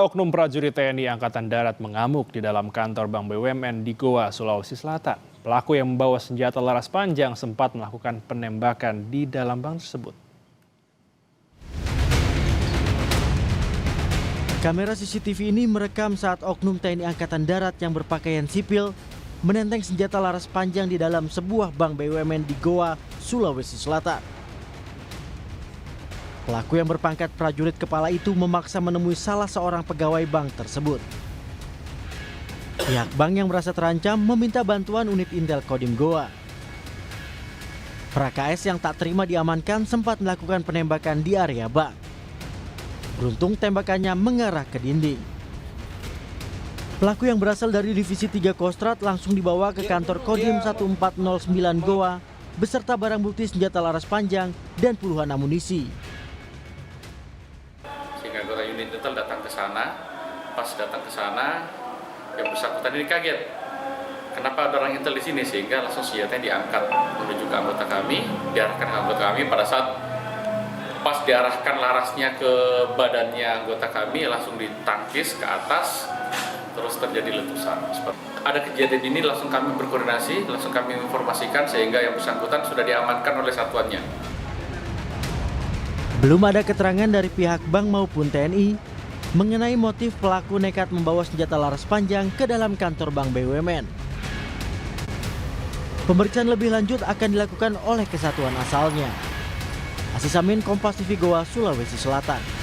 Oknum prajurit TNI Angkatan Darat mengamuk di dalam kantor Bank BUMN di Goa, Sulawesi Selatan. Pelaku yang membawa senjata laras panjang sempat melakukan penembakan di dalam bank tersebut. Kamera CCTV ini merekam saat oknum TNI Angkatan Darat yang berpakaian sipil menenteng senjata laras panjang di dalam sebuah bank BUMN di Goa, Sulawesi Selatan. Pelaku yang berpangkat prajurit kepala itu memaksa menemui salah seorang pegawai bank tersebut. Pihak bank yang merasa terancam meminta bantuan unit Intel Kodim Goa. Pra-KS yang tak terima diamankan sempat melakukan penembakan di area bank. Beruntung tembakannya mengarah ke dinding. Pelaku yang berasal dari Divisi 3 Kostrad langsung dibawa ke kantor Kodim 1409 Goa beserta barang bukti senjata laras panjang dan puluhan amunisi. Sehingga anggota unit Intel datang ke sana. Pas datang ke sana, yang bersangkutan ini kaget. Kenapa ada orang Intel di sini? Sehingga langsung senjatanya diangkat menuju ke anggota kami, diarahkan ke anggota kami. Pada saat pas diarahkan larasnya ke badannya anggota kami, langsung ditangkis ke atas, terus terjadi letusan. Ada kejadian ini langsung kami berkoordinasi, langsung kami informasikan sehingga yang bersangkutan sudah diamankan oleh satuannya. Belum ada keterangan dari pihak bank maupun TNI mengenai motif pelaku nekat membawa senjata laras panjang ke dalam kantor bank BUMN. Pemeriksaan lebih lanjut akan dilakukan oleh kesatuan asalnya. Aziz Amin, Kompas TV Goa, Sulawesi Selatan.